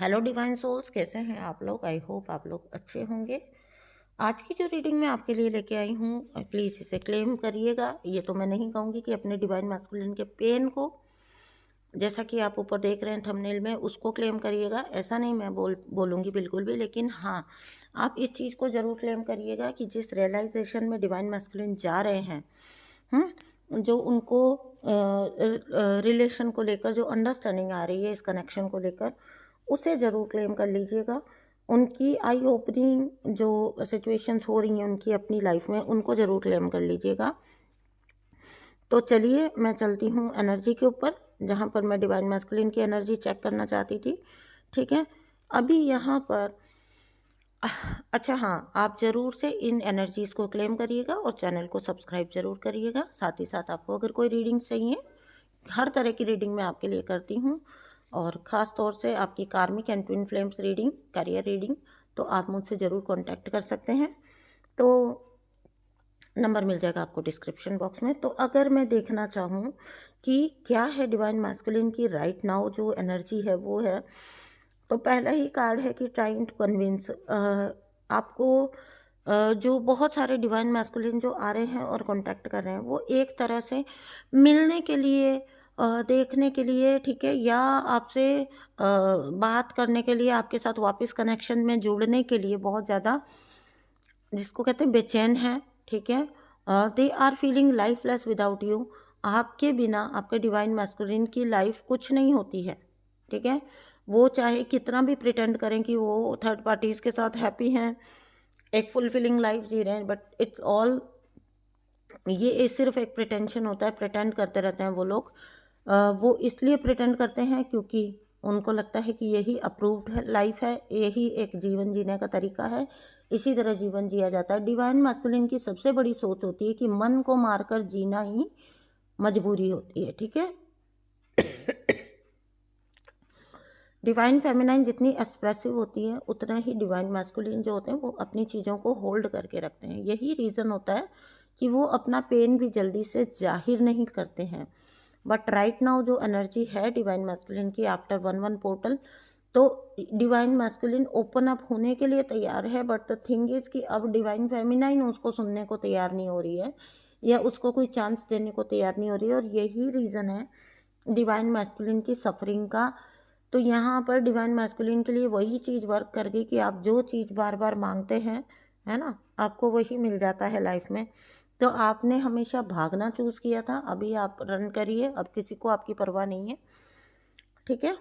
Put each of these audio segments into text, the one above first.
Hello divine souls, कैसे हैं आप लोग? आई होप आप लोग अच्छे होंगे। आज की जो रीडिंग मैं आपके लिए लेके आई हूँ, प्लीज़ इसे क्लेम करिएगा। ये तो मैं नहीं कहूँगी कि अपने डिवाइन मैस्कुलिन के पेन को, जैसा कि आप ऊपर देख रहे हैं थंबनेल में, उसको क्लेम करिएगा। ऐसा नहीं मैं बोलूँगी बिल्कुल भी, लेकिन हाँ, आप इस चीज़ को ज़रूर क्लेम करिएगा कि जिस रियलाइजेशन में डिवाइन मैस्कुलिन जा रहे हैं, जो उनको रिलेशन को लेकर जो अंडरस्टैंडिंग आ रही है इस कनेक्शन को लेकर, उसे ज़रूर क्लेम कर लीजिएगा। उनकी आई ओपनिंग जो सिचुएशंस हो रही हैं उनकी अपनी लाइफ में, उनको ज़रूर क्लेम कर लीजिएगा। तो चलिए मैं चलती हूँ एनर्जी के ऊपर, जहाँ पर मैं डिवाइन मैस्कुलिन की एनर्जी चेक करना चाहती थी। ठीक है, अभी यहाँ पर अच्छा हाँ, आप ज़रूर से इन एनर्जीज़ को क्लेम करिएगा और चैनल को सब्सक्राइब ज़रूर करिएगा। साथ ही साथ आपको अगर कोई रीडिंग्स चाहिए, हर तरह की रीडिंग मैं आपके लिए करती हूँ, और ख़ास तौर से आपकी कार्मिक and twin flames reading, career reading, तो आप मुझसे ज़रूर कांटेक्ट कर सकते हैं। तो नंबर मिल जाएगा आपको डिस्क्रिप्शन बॉक्स में। तो अगर मैं देखना चाहूँ कि क्या है डिवाइन मैस्कुलिन की राइट नाउ जो एनर्जी है वो है, तो पहला ही कार्ड है कि ट्राइंग टू कन्विंस। आपको जो बहुत सारे डिवाइन मैस्कुलिन जो आ रहे हैं और कांटेक्ट कर रहे हैं, वो एक तरह से मिलने के लिए, देखने के लिए, ठीक है, या आपसे बात करने के लिए, आपके साथ वापस कनेक्शन में जुड़ने के लिए बहुत ज़्यादा, जिसको कहते हैं, बेचैन है। ठीक है, they are feeling lifeless without you. आपके बिना आपके डिवाइन मैस्कुलिन की लाइफ कुछ नहीं होती है। ठीक है, वो चाहे कितना भी प्रिटेंड करें कि वो थर्ड पार्टीज़ के साथ हैप्पी हैं, एक फुलफिलिंग लाइफ जी रहे हैं, बट इट्स ऑल, ये सिर्फ एक प्रिटेंशन होता है। प्रिटेंड करते रहते हैं वो लोग। वो इसलिए प्रिटेंड करते हैं क्योंकि उनको लगता है कि यही अप्रूव्ड है लाइफ है, यही एक जीवन जीने का तरीका है, इसी तरह जीवन जिया जाता है। डिवाइन मैस्कुलिन की सबसे बड़ी सोच होती है कि मन को मारकर जीना ही मजबूरी होती है। ठीक है, डिवाइन फेमिनाइन जितनी एक्सप्रेसिव होती है, उतना ही डिवाइन मैस्कुलिन जो होते हैं वो अपनी चीज़ों को होल्ड करके रखते हैं। यही रीज़न होता है कि वो अपना पेन भी जल्दी से जाहिर नहीं करते हैं। बट राइट नाउ जो एनर्जी है डिवाइन मैस्कुलिन की आफ्टर 1-1 पोर्टल, तो डिवाइन मैस्कुलिन ओपन अप होने के लिए तैयार है, बट द थिंग इज़ कि अब डिवाइन फेमिनाइन उसको सुनने को तैयार नहीं हो रही है, या उसको कोई चांस देने को तैयार नहीं हो रही है। और यही रीज़न है डिवाइन मैस्कुलिन की सफरिंग का। तो यहाँ पर डिवाइन मैस्कुलिन के लिए वही चीज़ वर्क कर गई कि आप जो चीज़ बार बार मांगते हैं, है ना, आपको वही मिल जाता है लाइफ में। तो आपने हमेशा भागना चूज़ किया था, अभी आप रन करिए, अब किसी को आपकी परवाह नहीं है। ठीक है,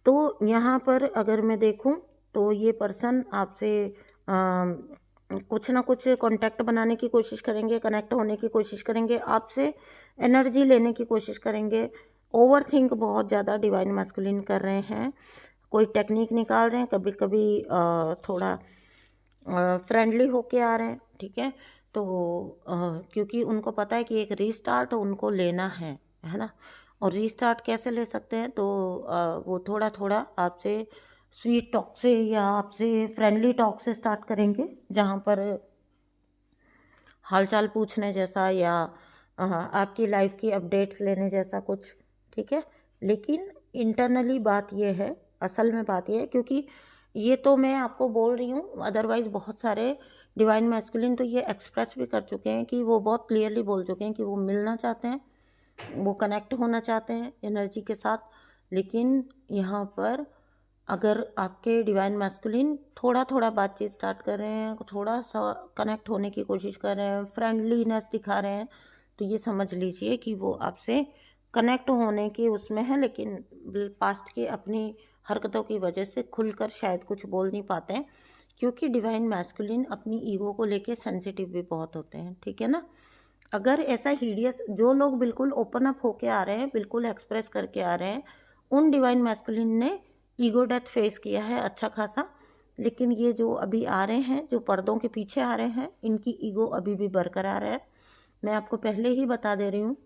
तो यहाँ पर अगर मैं देखूँ तो ये पर्सन आपसे कुछ ना कुछ कांटेक्ट बनाने की कोशिश करेंगे, कनेक्ट होने की कोशिश करेंगे, आपसे एनर्जी लेने की कोशिश करेंगे। ओवर थिंक बहुत ज़्यादा डिवाइन मैस्कुलिन कर रहे हैं, कोई टेक्निक निकाल रहे हैं, कभी कभी थोड़ा फ्रेंडली होके आ रहे हैं। ठीक है, तो क्योंकि उनको पता है कि एक रीस्टार्ट उनको लेना है ना। और रीस्टार्ट कैसे ले सकते हैं, तो वो थोड़ा थोड़ा आपसे स्वीट टॉक से या आपसे फ्रेंडली टॉक से स्टार्ट करेंगे, जहाँ पर हालचाल पूछने जैसा या आपकी लाइफ की अपडेट्स लेने जैसा कुछ। ठीक है, लेकिन इंटरनली बात यह है, असल में बात यह है, क्योंकि ये तो मैं आपको बोल रही हूँ, अदरवाइज़ बहुत सारे डिवाइन मैस्कुलिन तो ये एक्सप्रेस भी कर चुके हैं कि वो बहुत क्लियरली बोल चुके हैं कि वो मिलना चाहते हैं, वो कनेक्ट होना चाहते हैं एनर्जी के साथ। लेकिन यहाँ पर अगर आपके डिवाइन मैस्कुलिन थोड़ा थोड़ा बातचीत स्टार्ट कर रहे हैं, थोड़ा सा कनेक्ट होने की कोशिश कर रहे हैं, फ्रेंडलीनेस दिखा रहे हैं, तो ये समझ लीजिए कि वो आपसे कनेक्ट होने की उसमें है, लेकिन पास्ट की अपनी हरकतों की वजह से खुलकर शायद कुछ बोल नहीं पाते हैं, क्योंकि डिवाइन मैस्कुलिन अपनी ईगो को लेके सेंसिटिव भी बहुत होते हैं। ठीक है ना, अगर ऐसा हीडियस, जो लोग बिल्कुल ओपन अप होके आ रहे हैं, बिल्कुल एक्सप्रेस करके आ रहे हैं, उन डिवाइन मैस्कुलिन ने ईगो डेथ फेस किया है अच्छा खासा। लेकिन ये जो अभी आ रहे हैं, जो पर्दों के पीछे आ रहे हैं, इनकी ईगो अभी भी बरकरार है। मैं आपको पहले ही बता दे रही हूँ,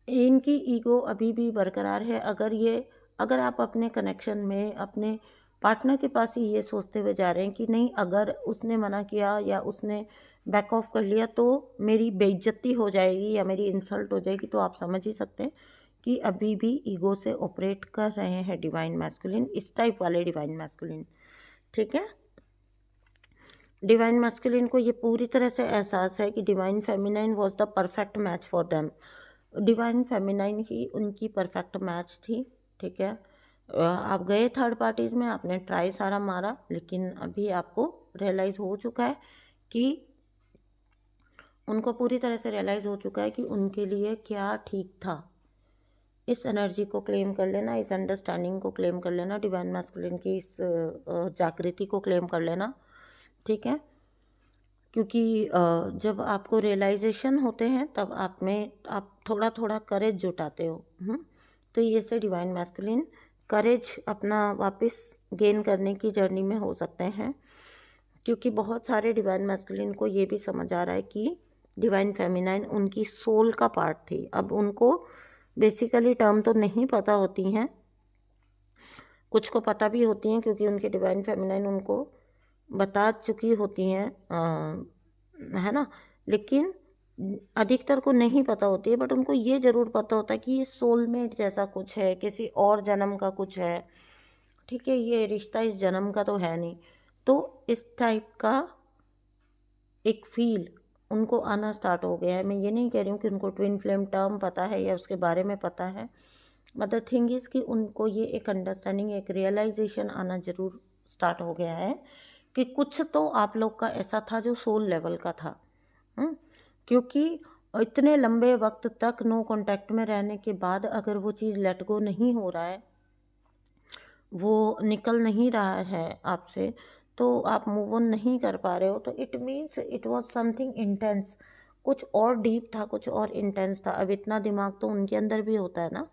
इनकी ईगो अभी भी बरकरार है। अगर आप अपने कनेक्शन में अपने पार्टनर के पास ही ये सोचते हुए जा रहे हैं कि नहीं, अगर उसने मना किया या उसने बैक ऑफ कर लिया तो मेरी बेइज्जती हो जाएगी या मेरी इंसल्ट हो जाएगी, तो आप समझ ही सकते हैं कि अभी भी ईगो से ऑपरेट कर रहे हैं डिवाइन मैस्कुलिन, इस टाइप वाले डिवाइन मैस्कुलिन, ठीक है। डिवाइन मैस्कुलिन को ये पूरी तरह से एहसास है कि divine feminine was the perfect match for them. Divine feminine ही उनकी परफेक्ट मैच थी, ठीक है। आप गए थर्ड पार्टीज़ में, आपने ट्राई सारा मारा, लेकिन अभी आपको रियलाइज़ हो चुका है कि उनको पूरी तरह से रियलाइज़ हो चुका है कि उनके लिए क्या ठीक था। इस एनर्जी को क्लेम कर लेना, इस अंडरस्टैंडिंग को क्लेम कर लेना, डिवाइन मैस्कुलिन की इस जागृति को क्लेम कर लेना, ठीक है। क्योंकि जब आपको रियलाइजेशन होते हैं तब आप थोड़ा थोड़ा करेज जुटाते हो। तो ये से डिवाइन मैस्कुलिन करेज अपना वापस गेन करने की जर्नी में हो सकते हैं, क्योंकि बहुत सारे डिवाइन मैस्कुलिन को ये भी समझ आ रहा है कि डिवाइन फेमिनाइन उनकी सोल का पार्ट थी। अब उनको बेसिकली टर्म तो नहीं पता होती हैं, कुछ को पता भी होती हैं क्योंकि उनके डिवाइन फेमिनाइन उनको बता चुकी होती हैं, है ना। लेकिन अधिकतर को नहीं पता होती है, बट उनको ये ज़रूर पता होता है कि ये सोलमेट जैसा कुछ है, किसी और जन्म का कुछ है, ठीक है। ये रिश्ता इस जन्म का तो है नहीं। तो इस टाइप का एक फील उनको आना स्टार्ट हो गया है। मैं ये नहीं कह रही हूँ कि उनको ट्विन फ्लेम टर्म पता है या उसके बारे में पता है, बट द थिंग इज़ कि उनको ये एक अंडरस्टैंडिंग, एक रियलाइजेशन आना ज़रूर स्टार्ट हो गया है कि कुछ तो आप लोग का ऐसा था जो सोल लेवल का था। क्योंकि इतने लंबे वक्त तक नो कांटेक्ट में रहने के बाद अगर वो चीज़ लेट गो नहीं हो रहा है, वो निकल नहीं रहा है आपसे, तो आप मूव ऑन नहीं कर पा रहे हो, तो it means it was something intense, कुछ और डीप था, कुछ और इंटेंस था। अब इतना दिमाग तो उनके अंदर भी होता है ना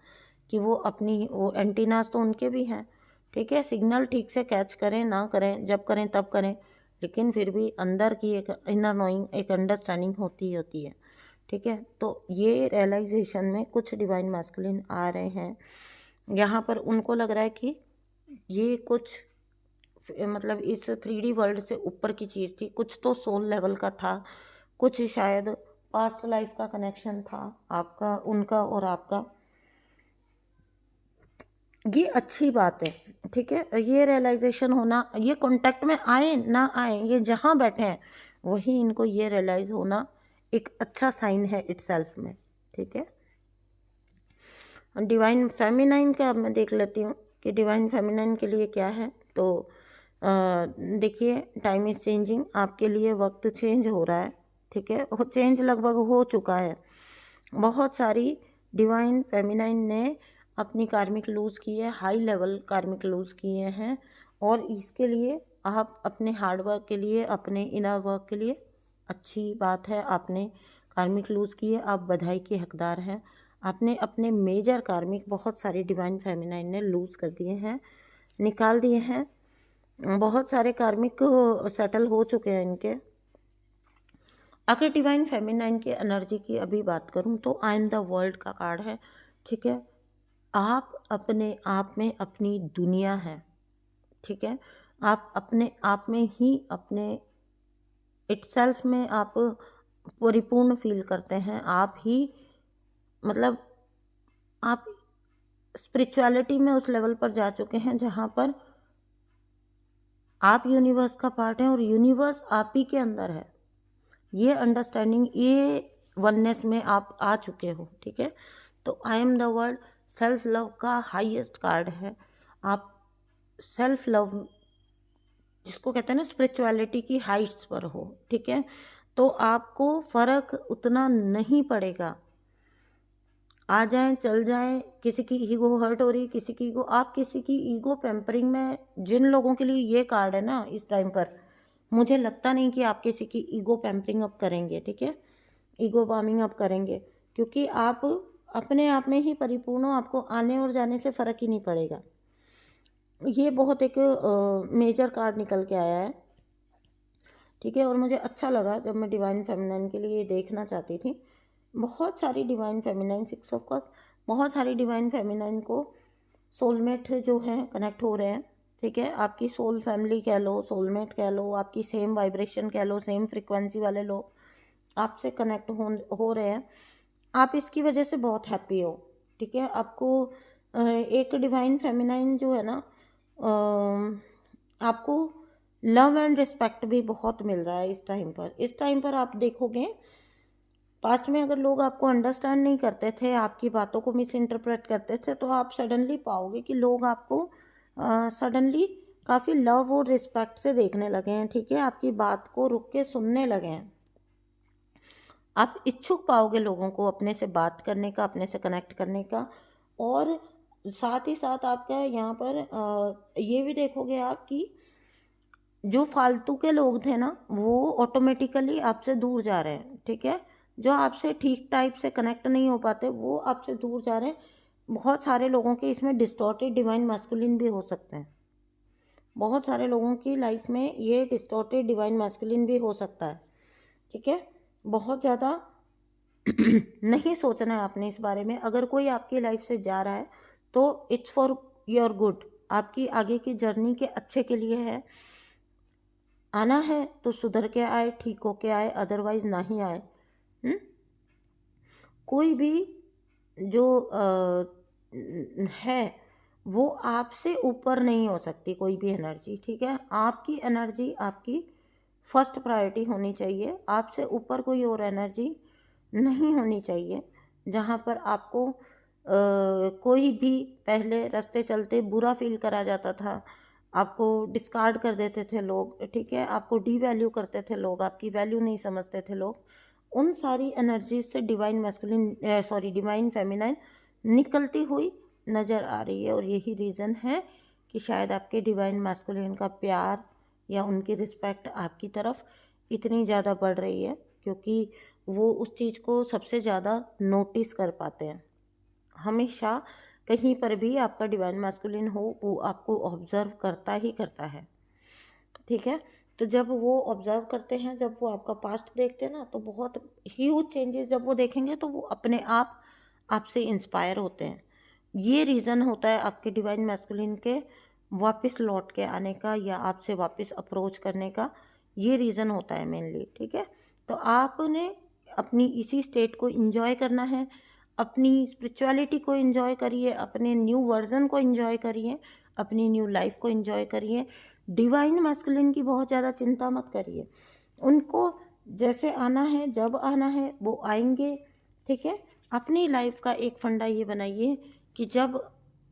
कि वो एंटीनास तो उनके भी हैं, ठीक है। सिग्नल ठीक से कैच करें ना करें, जब करें तब करें, लेकिन फिर भी अंदर की एक इनर नोइंग, एक अंडरस्टैंडिंग होती है, ठीक है। तो ये रियलाइजेशन में कुछ डिवाइन मैस्कुलिन आ रहे हैं। यहाँ पर उनको लग रहा है कि ये कुछ मतलब इस 3D वर्ल्ड से ऊपर की चीज़ थी, कुछ तो सोल लेवल का था, कुछ शायद पास्ट लाइफ का कनेक्शन था आपका, उनका और आपका। ये अच्छी बात है, ठीक है। ये रियलाइजेशन होना, ये कांटेक्ट में आए ना आए, ये जहाँ बैठे हैं वहीं इनको ये रियलाइज़ होना एक अच्छा साइन है इटसेल्फ में, ठीक है। डिवाइन फेमिनाइन का अब मैं देख लेती हूँ कि डिवाइन फेमिनाइन के लिए क्या है। तो देखिए, टाइम इज़ चेंजिंग, आपके लिए वक्त चेंज हो रहा है, ठीक है। चेंज लगभग हो चुका है। बहुत सारी डिवाइन फेमिनाइन ने अपनी कार्मिक लूज़ की है, हाई लेवल कार्मिक लूज़ किए हैं, और इसके लिए आप अपने हार्ड वर्क के लिए, अपने इनर वर्क के लिए अच्छी बात है, आपने कार्मिक लूज़ की है, आप बधाई के हकदार हैं। आपने अपने मेजर कार्मिक बहुत सारी डिवाइन फेमिनाइन ने लूज़ कर दिए हैं, निकाल दिए हैं। बहुत सारे कार्मिक सेटल हो चुके हैं इनके। अगर डिवाइन फेमिनाइन की एनर्जी की अभी बात करूं तो आई एम द वर्ल्ड का कार्ड है, ठीक है। आप अपने आप में अपनी दुनिया है, ठीक है। आप अपने आप में ही, अपने इटसेल्फ में आप परिपूर्ण फील करते हैं। आप ही मतलब आप स्पिरिचुअलिटी में उस लेवल पर जा चुके हैं जहाँ पर आप यूनिवर्स का पार्ट हैं और यूनिवर्स आप ही के अंदर है। ये अंडरस्टैंडिंग, ये वननेस में आप आ चुके हो, ठीक है। तो I am the world self love का हाईएस्ट कार्ड है। आप सेल्फ लव जिसको कहते हैं ना, स्पिरिचुअलिटी की हाइट्स पर हो, ठीक है। तो आपको फ़र्क उतना नहीं पड़ेगा, आ जाएं चल जाएं, किसी की ईगो हर्ट हो रही, किसी की ईगो, आप किसी की ईगो पैम्परिंग में, जिन लोगों के लिए ये कार्ड है ना इस टाइम पर, मुझे लगता नहीं कि आप किसी की ईगो पैम्परिंग अप करेंगे, ठीक है, ईगो वार्मिंग अप करेंगे, क्योंकि आप अपने आप में ही परिपूर्ण हो, आपको आने और जाने से फ़र्क ही नहीं पड़ेगा। ये बहुत एक मेजर कार्ड निकल के आया है, ठीक है। और मुझे अच्छा लगा जब मैं डिवाइन फेमिनाइन के लिए देखना चाहती थी। बहुत सारी डिवाइन फेमिनाइन, 6 ऑफ कप, बहुत सारी डिवाइन फेमिनाइन को सोलमेट जो हैं कनेक्ट हो रहे हैं, ठीक है। आपकी सोल फैमिली कह लो, सोलमेट कह लो, आपकी सेम वाइब्रेशन कह लो, सेम फ्रिक्वेंसी वाले लोग आपसे कनेक्ट हो रहे हैं। आप इसकी वजह से बहुत हैप्पी हो, ठीक है। आपको एक डिवाइन फेमिनाइन जो है ना, आपको लव एंड रिस्पेक्ट भी बहुत मिल रहा है इस टाइम पर। इस टाइम पर आप देखोगे, पास्ट में अगर लोग आपको अंडरस्टैंड नहीं करते थे, आपकी बातों को मिस इंटरप्रेट करते थे, तो आप सडनली पाओगे कि लोग आपको सडनली काफ़ी लव और रिस्पेक्ट से देखने लगे हैं। ठीक है, आपकी बात को रुक के सुनने लगे हैं। आप इच्छुक पाओगे लोगों को अपने से बात करने का, अपने से कनेक्ट करने का। और साथ ही साथ आपका यहाँ पर ये भी देखोगे आप कि जो फालतू के लोग थे ना, वो ऑटोमेटिकली आपसे दूर जा रहे हैं। ठीक है, जो आपसे ठीक टाइप से कनेक्ट नहीं हो पाते वो आपसे दूर जा रहे हैं। बहुत सारे लोगों के इसमें डिस्टॉर्टेड डिवाइन मैस्कुलिन भी हो सकते हैं। बहुत सारे लोगों की लाइफ में ये डिस्टॉर्टेड डिवाइन मैस्कुलिन भी हो सकता है। ठीक है, बहुत ज़्यादा नहीं सोचना है आपने इस बारे में। अगर कोई आपकी लाइफ से जा रहा है तो इट्स फॉर योर गुड, आपकी आगे की जर्नी के अच्छे के लिए है। आना है तो सुधर के आए, ठीक हो के आए, अदरवाइज ना ही आए। कोई भी जो है वो आपसे ऊपर नहीं हो सकती, कोई भी एनर्जी। ठीक है, आपकी एनर्जी आपकी फर्स्ट प्रायोरिटी होनी चाहिए। आपसे ऊपर कोई और एनर्जी नहीं होनी चाहिए। जहाँ पर आपको कोई भी पहले रास्ते चलते बुरा फील करा जाता था, आपको डिस्कार्ड कर देते थे लोग। ठीक है, आपको डी वैल्यू करते थे लोग, आपकी वैल्यू नहीं समझते थे लोग। उन सारी एनर्जीज से डिवाइन मैस्कुलिन डिवाइन फेमिनाइन निकलती हुई नज़र आ रही है। और यही रीज़न है कि शायद आपके डिवाइन मैस्कुलिन का प्यार या उनकी रिस्पेक्ट आपकी तरफ इतनी ज़्यादा बढ़ रही है, क्योंकि वो उस चीज़ को सबसे ज़्यादा नोटिस कर पाते हैं। हमेशा कहीं पर भी आपका डिवाइन मैस्कुलिन हो, वो आपको ऑब्जर्व करता ही करता है। ठीक है, तो जब वो ऑब्जर्व करते हैं, जब वो आपका पास्ट देखते हैं ना, तो बहुत ह्यूज चेंजेस जब वो देखेंगे तो वो अपने आप आपसे इंस्पायर होते हैं। ये रीज़न होता है आपके डिवाइन मैस्कुलिन के वापस लौट के आने का या आपसे वापस अप्रोच करने का। ये रीज़न होता है मेनली। ठीक है, तो आपने अपनी इसी स्टेट को इंजॉय करना है, अपनी स्पिरिचुअलिटी को इंजॉय करिए, अपने न्यू वर्जन को इंजॉय करिए, अपनी न्यू लाइफ को इंजॉय करिए। डिवाइन मैस्कुलिन की बहुत ज़्यादा चिंता मत करिए, उनको जैसे आना है, जब आना है वो आएंगे। ठीक है, अपनी लाइफ का एक फंडा ये बनाइए कि जब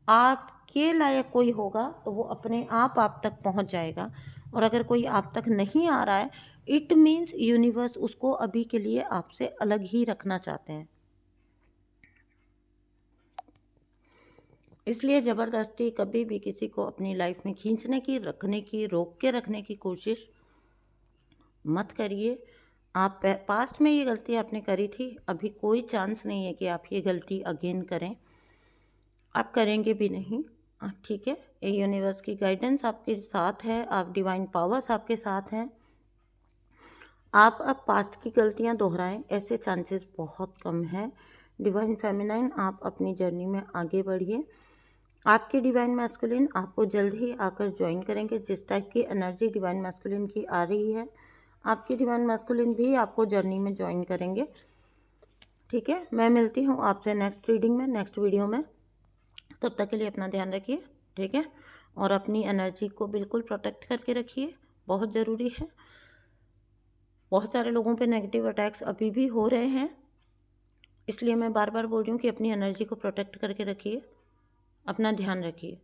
आपके लायक कोई होगा तो वो अपने आप तक पहुंच जाएगा। और अगर कोई आप तक नहीं आ रहा है, इट मीन्स यूनिवर्स उसको अभी के लिए आपसे अलग ही रखना चाहते हैं। इसलिए ज़बरदस्ती कभी भी किसी को अपनी लाइफ में खींचने की, रखने की, रोक के रखने की कोशिश मत करिए। आप पास्ट में ये गलती आपने करी थी, अभी कोई चांस नहीं है कि आप ये गलती अगेन करें। आप करेंगे भी नहीं। ठीक है, ये यूनिवर्स की गाइडेंस आपके साथ है, आप डिवाइन पावर्स आपके साथ हैं। आप अब पास्ट की गलतियां दोहराएं, ऐसे चांसेस बहुत कम हैं। डिवाइन फेमिनाइन, आप अपनी जर्नी में आगे बढ़िए। आपके डिवाइन मैस्कुलिन आपको जल्द ही आकर ज्वाइन करेंगे। जिस टाइप की एनर्जी डिवाइन मैस्कुलिन की आ रही है, आपके डिवाइन मैस्कुलिन भी आपको जर्नी में ज्वाइन करेंगे। ठीक है, मैं मिलती हूँ आपसे नेक्स्ट रीडिंग में, नेक्स्ट वीडियो में। तब तक के लिए अपना ध्यान रखिए। ठीक है, और अपनी एनर्जी को बिल्कुल प्रोटेक्ट करके रखिए, बहुत ज़रूरी है। बहुत सारे लोगों पे नेगेटिव अटैक्स अभी भी हो रहे हैं, इसलिए मैं बार बार बोल रही हूँ कि अपनी एनर्जी को प्रोटेक्ट करके रखिए, अपना ध्यान रखिए।